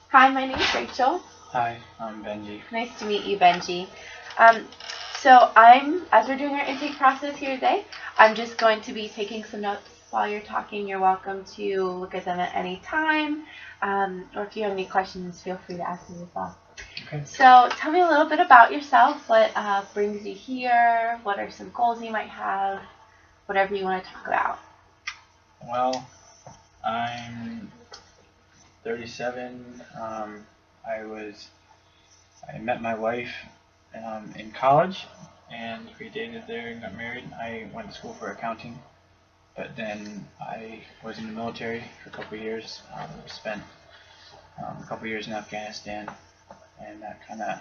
Hi, my name is Rachel. Hi, I'm Benji. Nice to meet you, Benji. As we're doing our intake process here today, I'm just going to be taking some notes while you're talking. You're welcome to look at them at any time, or if you have any questions, feel free to ask me as well. Okay. So tell me a little bit about yourself. What brings you here? What are some goals you might have? Whatever you want to talk about. Well, I'm 37. I met my wife in college, and we dated there and got married. I went to school for accounting, but then I was in the military for a couple of years. Spent a couple of years in Afghanistan, and that kind of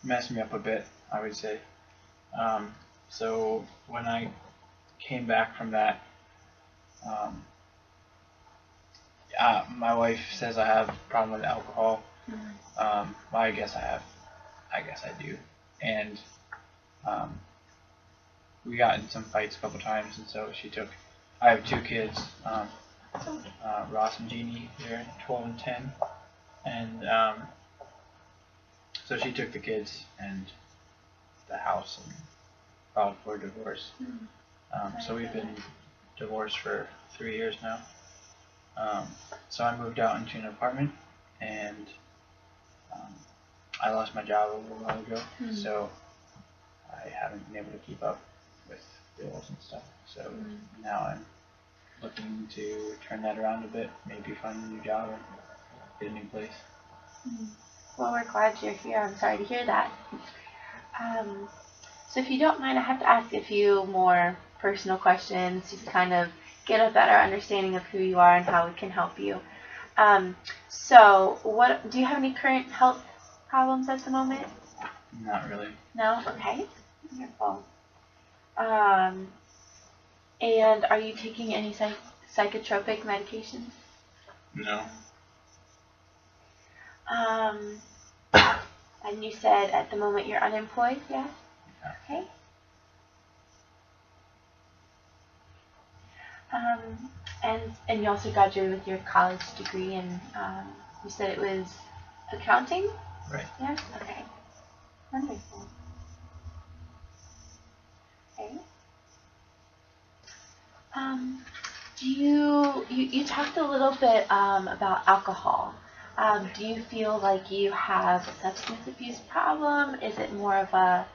messed me up a bit, I would say. So when I came back from that, um, my wife says I have a problem with alcohol. Well, I guess I do. And um, we got in some fights a couple times, and so she took. I have two kids, Ross and Jeannie. They're 12 and 10, and so she took the kids and the house and filed for divorce. So we've been divorced for 3 years now. So I moved out into an apartment, and I lost my job a little while ago, so I haven't been able to keep up with bills and stuff. So now I'm looking to turn that around a bit, maybe find a new job or get a new place. Well, we're glad you're here. I'm sorry to hear that. So if you don't mind, I have to ask a few more personal questions, just kind of get a better understanding of who you are and how we can help you. So what do you have any current health problems at the moment? Not really. No? Okay. Wonderful. And are you taking any psychotropic medications? No. And you said at the moment you're unemployed, yeah? Okay. And you also graduated with your college degree, and you said it was accounting? Right. Yes? Okay. Wonderful. Okay. You talked a little bit about alcohol. Do you feel like you have a substance abuse problem? Is it more of a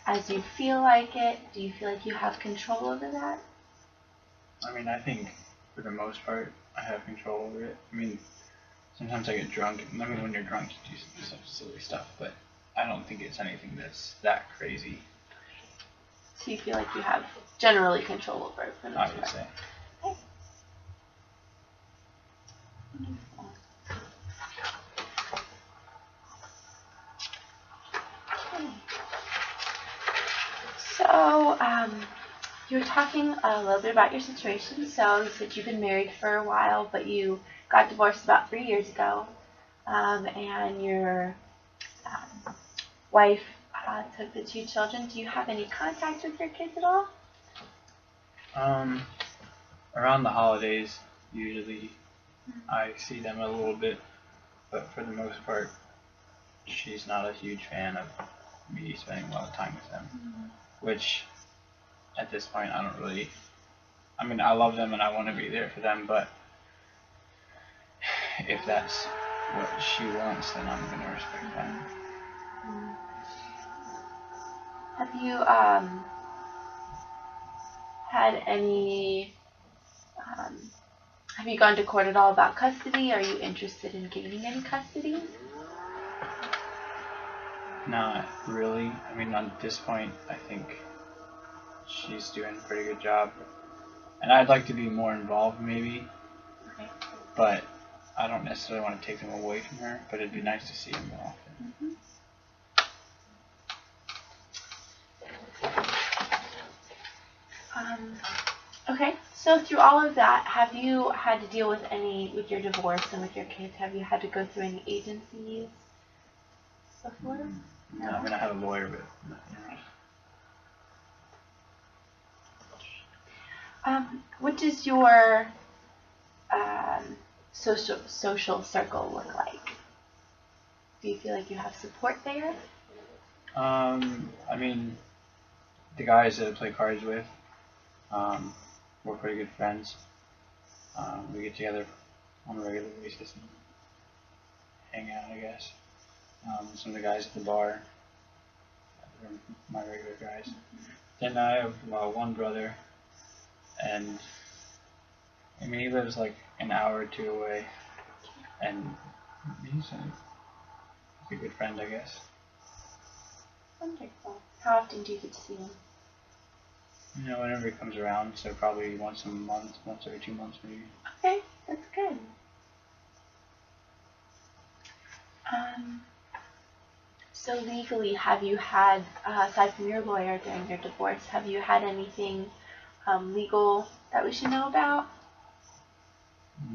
as you feel like it? Do you feel like you have control over that? I mean, I think for the most part, I have control over it. I mean, sometimes I get drunk. I mean, when you're drunk, you do some silly stuff, but I don't think it's anything that's that crazy. So you feel like you have generally control over it for the most I would part? say. Okay. Wonderful. Okay. So, you were talking a little bit about your situation. So you said you've been married for a while, but you got divorced about 3 years ago, and your wife took the two children. Do you have any contact with your kids at all? Around the holidays, usually I see them a little bit, but for the most part, she's not a huge fan of me spending a lot of time with them. Which, at this point, I don't really. I mean, I love them and I want to be there for them, but if that's what she wants, then I'm gonna respect that. Have you had any? Have you gone to court at all about custody? Are you interested in gaining any custody? Not really. I mean, at this point, I think she's doing a pretty good job, and I'd like to be more involved, maybe. Okay. But I don't necessarily want to take them away from her. But it'd be nice to see them more often. Okay. So through all of that, have you had to deal with with your divorce and with your kids? Have you had to go through any agencies before? No, I mean, I have a lawyer, but nothing else. What does your social circle look like? Do you feel like you have support there? I mean, the guys that I play cards with, we're pretty good friends. We get together on a regular basis and hang out, I guess. Some of the guys at the bar are my regular guys. Then I have one brother, and I mean, he lives like an hour or two away, and he's a good friend, I guess. Wonderful. How often do you get to see him? You know, whenever he comes around, so probably once a month, once every 2 months maybe. Okay, that's good. So legally, have you had, aside from your lawyer during your divorce, have you had anything legal that we should know about?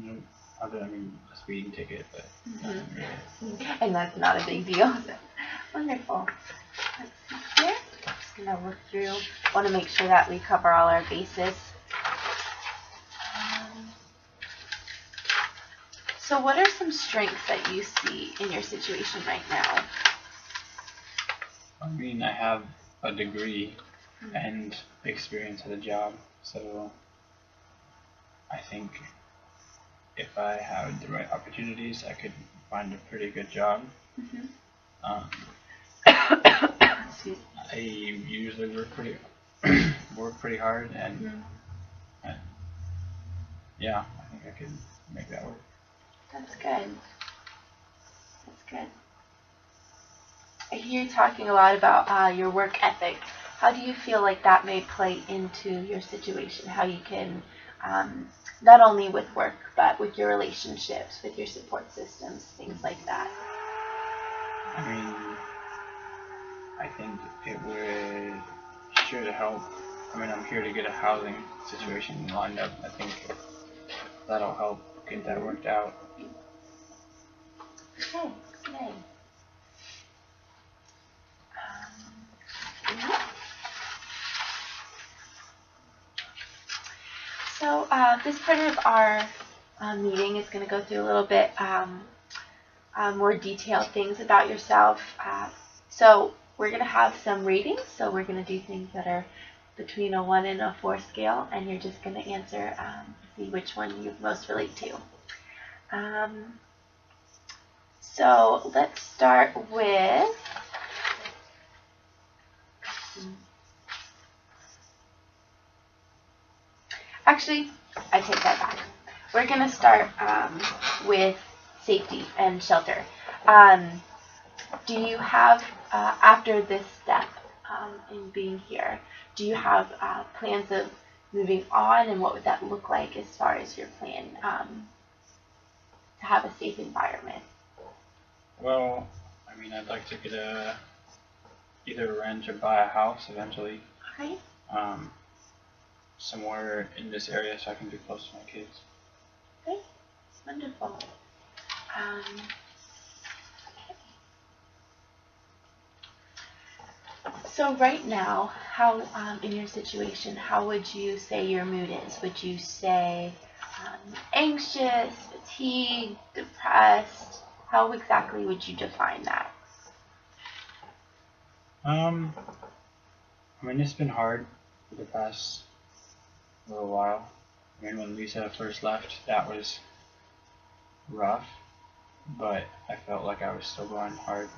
No, other, I mean, a speeding ticket, but nothing really. And that's not a big deal. Wonderful. Let's see here. Just gonna look through. Want to make sure that we cover all our bases. So what are some strengths that you see in your situation right now? I mean, I have a degree and experience at a job, so I think if I had the right opportunities, I could find a pretty good job. Excuse me. I usually work pretty hard, and yeah, I think I could make that work. That's good. That's good. I hear you talking a lot about your work ethic. How do you feel like that may play into your situation? How you can, not only with work, but with your relationships, with your support systems, things like that? I mean, I think it should help. I mean, I'm here to get a housing situation lined up. I think that'll help get that worked out. Okay, good. So this part of our meeting is going to go through a little bit more detailed things about yourself. So we're going to have some ratings. So we're going to do things that are between a 1 and a 4 scale, and you're just going to answer, see which one you most relate to. So let's start with actually, I take that back. We're going to start with safety and shelter. Do you have, after this step in being here, do you have plans of moving on, and what would that look like as far as your plan to have a safe environment? Well, I mean, I'd like to get either rent or buy a house eventually. Okay. Somewhere in this area so I can be close to my kids. Okay. Wonderful. So right now, how in your situation, how would you say your mood is? Would you say anxious, fatigued, depressed? How exactly would you define that? I mean, it's been hard for the past little while. I mean, when Lisa first left, that was rough, but I felt like I was still going hard.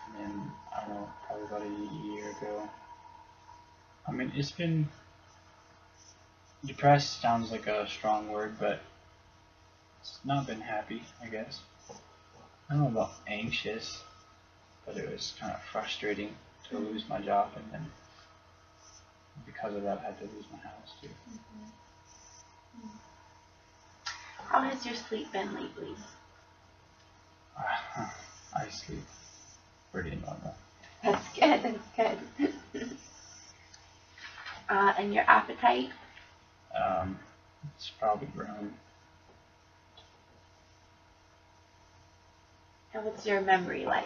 And then, I don't know, probably about a year ago. I mean, it's been, depressed sounds like a strong word, but it's not been happy, I guess. I don't know about anxious, but it was kind of frustrating to lose my job, and then because of that I had to lose my house too. How has your sleep been lately? I sleep pretty normal. That's good, that's good. And your appetite? It's probably grown. And what's your memory like?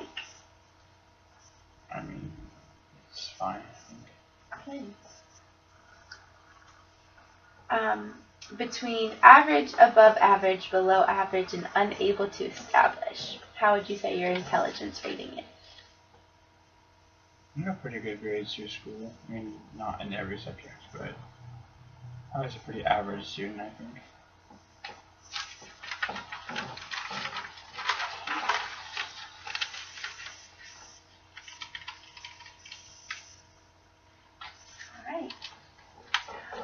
I mean, it's fine, I think. Good. between average, above average, below average, and unable to establish, how would you say your intelligence rating is? I got pretty good grades through school. I mean, not in every subject, but I was a pretty average student, I think.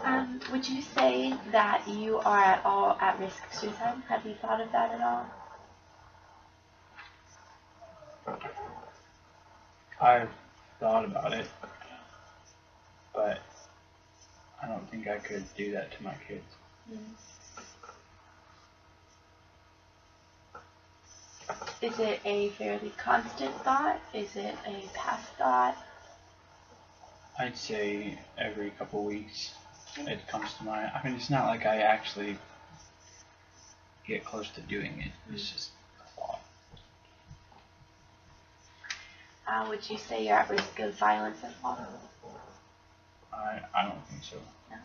Alright. Would you say that you are at all at risk of suicide? Have you thought of that at all? I've thought about it, but I don't think I could do that to my kids. Is it a fairly constant thought? Is it a past thought? I'd say every couple weeks it comes to mind. I mean, it's not like I actually get close to doing it. It's just a thought. Would you say you're at risk of violence at all? I don't think so. No.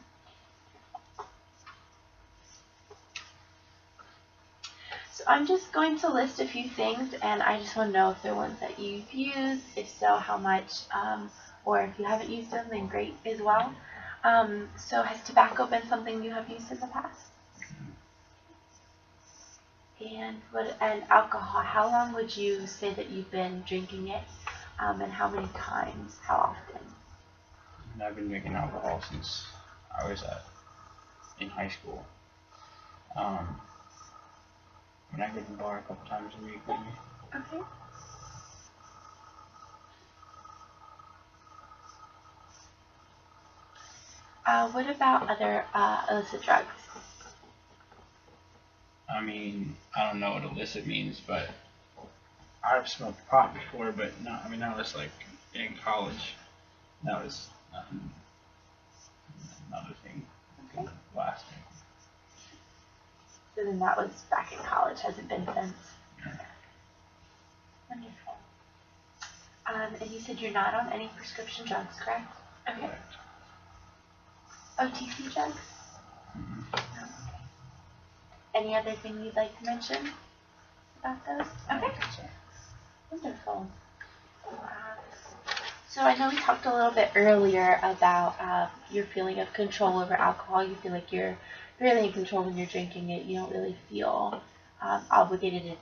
So I'm just going to list a few things, and I just want to know if they're ones that you've used, if so, how much, or if you haven't used them, then great as well. So has tobacco been something you have used in the past? And alcohol, how long would you say that you've been drinking it, and how many times, how often? And I've been drinking alcohol since I was in high school. When I go to the bar a couple times a week, maybe. Okay. What about other illicit drugs? I mean, I don't know what illicit means, but I've smoked pot before, but not. I mean, that was like in college. That was another thing. Okay. Last thing. So then that was back in college, hasn't been since. Yeah. Wonderful. And you said you're not on any prescription drugs, correct? Okay. Correct. OTC drugs? Mm-hmm. No. Any other thing you'd like to mention about those? I Okay. don't think so. Wonderful. So I know we talked a little bit earlier about your feeling of control over alcohol. You feel like you're really in control when you're drinking it. You don't really feel obligated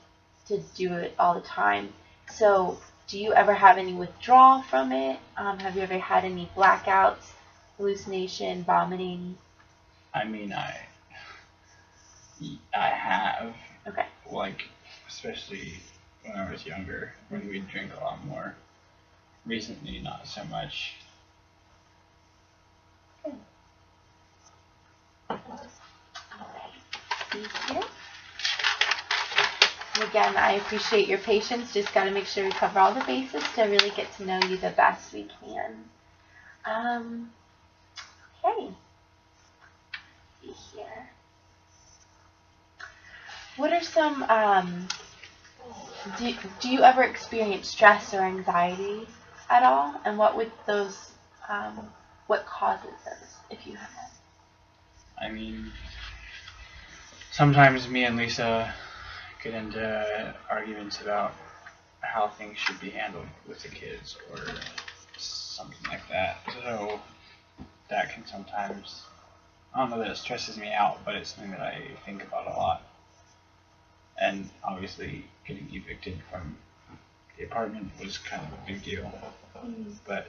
to do it all the time. So do you ever have any withdrawal from it? Have you ever had any blackouts, hallucination, vomiting? I mean, I have. Okay. Like, especially when I was younger, when we'd drink a lot more. Recently, not so much. Good. See here. And again, I appreciate your patience. Just got to make sure we cover all the bases to really get to know you the best we can. Okay. See here. What are some, do you ever experience stress or anxiety at all? And what would those, what causes those, if you have? I mean, sometimes me and Lisa get into arguments about how things should be handled with the kids or something like that. So that can sometimes, I don't know that it stresses me out, but it's something that I think about a lot. And obviously getting evicted from the apartment was kind of a big deal. But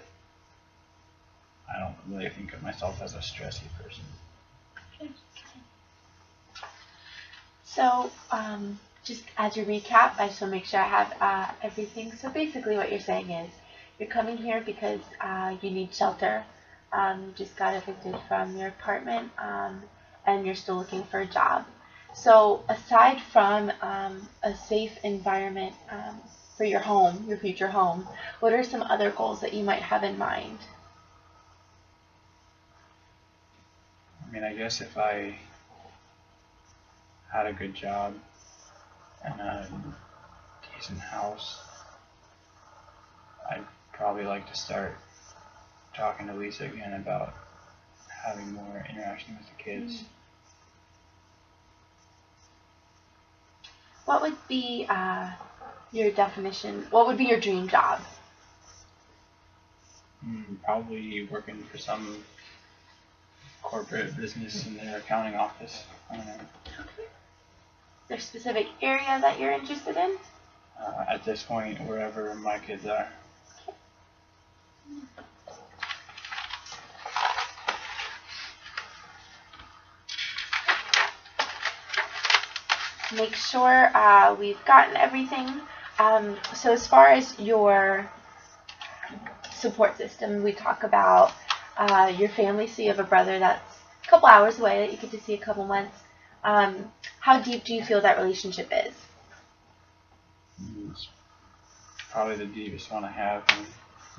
I don't really think of myself as a stressy person. So, just as a recap, I just want to make sure I have everything. So basically what you're saying is you're coming here because you need shelter. You just got evicted from your apartment, and you're still looking for a job. So aside from a safe environment for your home, your future home, what are some other goals that you might have in mind? I mean, I guess if I had a good job and a decent house, I'd probably like to start talking to Lisa again about having more interaction with the kids. what would be your definition? What would be your dream job? Probably working for some corporate business in their accounting office. I don't know. Okay. Is there a specific area that you're interested in? At this point, wherever my kids are. Make sure we've gotten everything. So as far as your support system, we talk about your family. So you have a brother that's a couple hours away that you get to see a couple months. How deep do you feel that relationship is? It's probably the deepest one I have. And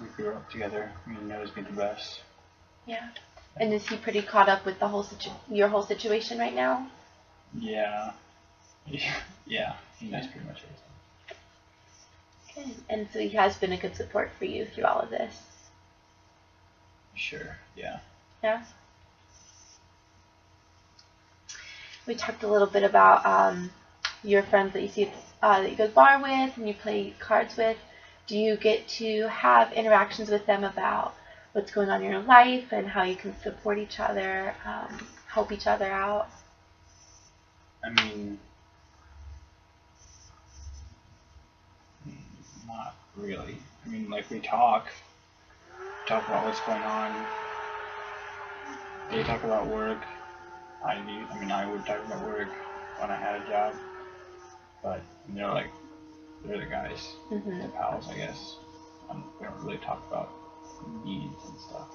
we grew up together. He knows me the best. Yeah. And is he pretty caught up with the whole your whole situation right now? Yeah. Yeah. He knows pretty much everything. Good. And so he has been a good support for you through all of this. Sure. Yeah. Yeah. We talked a little bit about your friends that you see that you go to the bar with and you play cards with. Do you get to have interactions with them about what's going on in your life and how you can support each other, help each other out? I mean, not really. I mean, like we talk about what's going on. They talk about work. I would talk about work when I had a job, but they're the guys, the pals, I guess. We don't really talk about needs and stuff.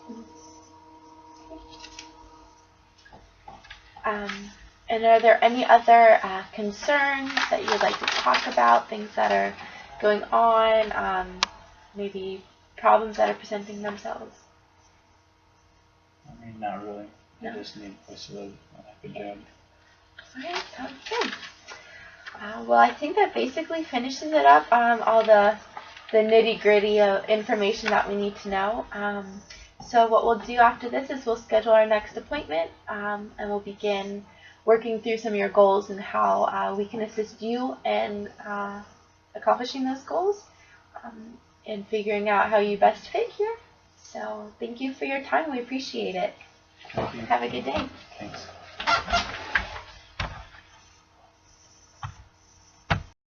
And are there any other concerns that you would like to talk about, things that are going on, maybe problems that are presenting themselves? I mean, not really. No. I just need a place to live and a good job. Alright, sounds good. Well, I think that basically finishes it up, all the nitty-gritty information that we need to know. So what we'll do after this is we'll schedule our next appointment, and we'll begin working through some of your goals and how we can assist you in accomplishing those goals and figuring out how you best fit here. So thank you for your time. We appreciate it. Thank you. Have a good day. Thanks.